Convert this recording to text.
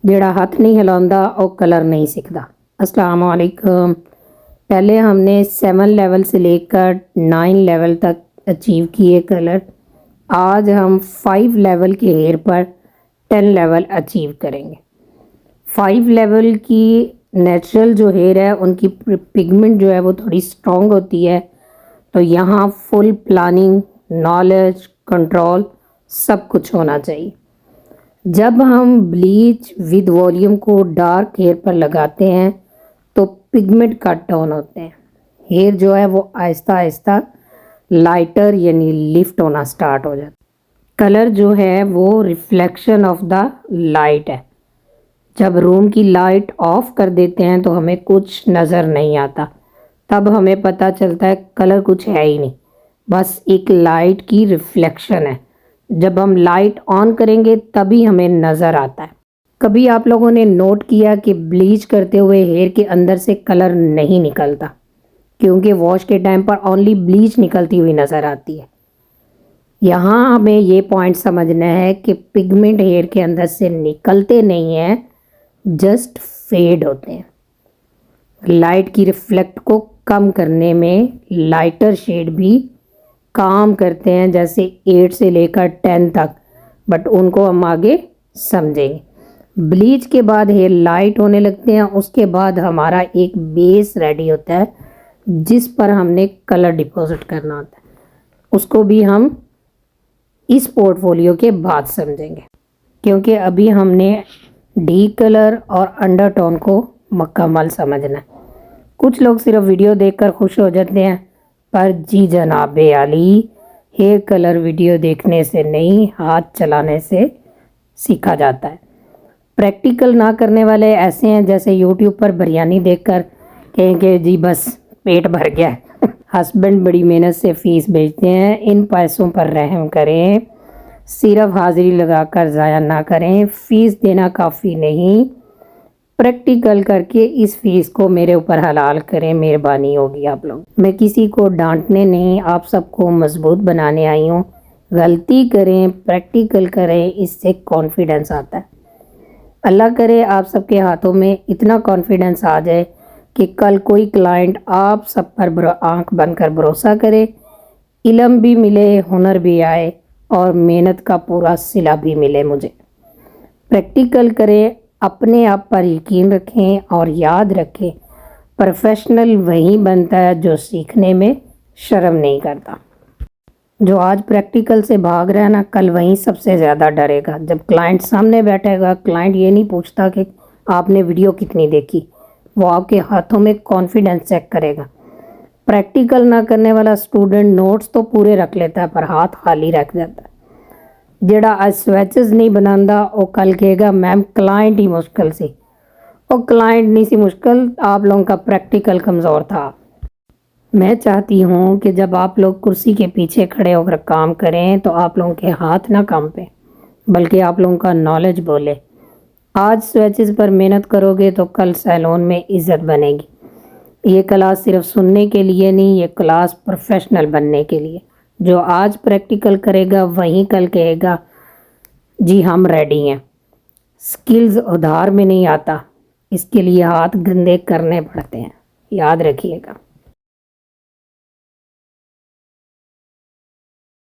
جڑا ہاتھ نہیں ہلاوندا او کلر نہیں سیکھدا۔ السلام علیکم۔ پہلے ہم نے 7 لیول سے لے کر 9 لیول تک اچیو کیے کلر، آج ہم 5 لیول کے ہیئر پر 10 لیول اچیو کریں گے۔ 5 لیول کی نیچرل جو ہیئر ہے ان کی پگمنٹ جو ہے وہ تھوڑی سٹرونگ ہوتی ہے، تو یہاں فل پلاننگ، نالج، کنٹرول سب کچھ ہونا چاہیے۔ جب ہم بلیچ ود والیوم کو ڈارک ہیئر پر لگاتے ہیں تو پگمنٹ کٹ ڈاؤن ہوتے ہیں، ہیئر جو ہے وہ آہستہ آہستہ لائٹر یعنی لفٹ ہونا سٹارٹ ہو جاتا ہے۔ کلر جو ہے وہ ریفلیکشن آف دا لائٹ ہے۔ جب روم کی لائٹ آف کر دیتے ہیں تو ہمیں کچھ نظر نہیں آتا، تب ہمیں پتہ چلتا ہے کلر کچھ ہے ہی نہیں، بس ایک لائٹ کی ریفلیکشن ہے۔ جب ہم لائٹ آن کریں گے تبھی ہمیں نظر آتا ہے۔ کبھی آپ لوگوں نے نوٹ کیا کہ بلیچ کرتے ہوئے ہیئر کے اندر سے کلر نہیں نکلتا، کیونکہ واش کے ٹائم پر اونلی بلیچ نکلتی ہوئی نظر آتی ہے۔ یہاں ہمیں یہ پوائنٹ سمجھنا ہے کہ پگمنٹ ہیئر کے اندر سے نکلتے نہیں ہیں، جسٹ فیڈ ہوتے ہیں۔ لائٹ کی ریفلیکٹ کو کم کرنے میں لائٹر شیڈ بھی کام کرتے ہیں، جیسے 8 سے لے کر 10 تک، بٹ ان کو ہم آگے سمجھیں گے۔ بلیچ کے بعد ہیئر لائٹ ہونے لگتے ہیں، اس کے بعد ہمارا ایک بیس ریڈی ہوتا ہے جس پر ہم نے کلر ڈپوزٹ کرنا ہوتا ہے، اس کو بھی ہم اس پورٹ فولیو کے بعد سمجھیں گے، کیونکہ ابھی ہم نے ڈیپ کلر اور انڈر ٹون کو مکمل سمجھنا ہے۔ کچھ لوگ صرف ویڈیو دیکھ کر خوش ہو جاتے ہیں، پر جی جناب عالی، ہیئر کلر ویڈیو دیکھنے سے نہیں، ہاتھ چلانے سے سیکھا جاتا ہے۔ پریکٹیکل نہ کرنے والے ایسے ہیں جیسے یوٹیوب پر بریانی دیکھ کر کہیں کہ جی بس پیٹ بھر گیا ہے۔ ہسبینڈ بڑی محنت سے فیس بھیجتے ہیں، ان پیسوں پر رحم کریں، صرف حاضری لگا کر ضائع نہ کریں، فیس دینا کافی نہیں، پریکٹیکل کر کے اس فیس کو میرے اوپر حلال کریں، مہربانی ہوگی آپ لوگ۔ میں کسی کو ڈانٹنے نہیں، آپ سب کو مضبوط بنانے آئی ہوں۔ غلطی کریں، پریکٹیکل کریں، اس سے کانفیڈنس آتا ہے۔ اللہ کرے آپ سب کے ہاتھوں میں اتنا کانفیڈنس آ جائے کہ کل کوئی کلائنٹ آپ سب پر آنکھ بن کر بھروسہ کرے، علم بھی ملے، ہنر بھی آئے اور محنت کا پورا صلہ بھی ملے مجھے۔ پریکٹیکل کریں، اپنے آپ پر یقین رکھیں اور یاد رکھیں، پروفیشنل وہی بنتا ہے جو سیکھنے میں شرم نہیں کرتا۔ جو آج پریکٹیکل سے بھاگ رہا ہے نا، کل وہیں سب سے زیادہ ڈرے گا۔ جب کلائنٹ سامنے بیٹھے گا، کلائنٹ یہ نہیں پوچھتا کہ آپ نے ویڈیو کتنی دیکھی، وہ آپ کے ہاتھوں میں کانفیڈنس چیک کرے گا۔ پریکٹیکل نہ کرنے والا اسٹوڈنٹ نوٹس تو پورے رکھ لیتا ہے پر ہاتھ خالی رکھ جاتا ہے۔ جڑا آج سویچز نہیں بناندا وہ کل کہے گا میم کلائنٹ ہی مشکل سی، وہ کلائنٹ نہیں سی مشکل، آپ لوگوں کا پریکٹیکل کمزور تھا۔ میں چاہتی ہوں کہ جب آپ لوگ کرسی کے پیچھے کھڑے ہو کر کام کریں تو آپ لوگوں کے ہاتھ نہ کانپیں، بلکہ آپ لوگوں کا نالج بولے۔ آج سویچز پر محنت کرو گے تو کل سیلون میں عزت بنے گی۔ یہ کلاس صرف سننے کے لیے نہیں، یہ کلاس پروفیشنل بننے کے لیے۔ جو آج پریکٹیکل کرے گا وہیں کل کہے گا جی ہم ریڈی ہیں۔ سکلز ادھار میں نہیں آتا، اس کے لیے ہاتھ گندے کرنے پڑتے ہیں، یاد رکھیے گا۔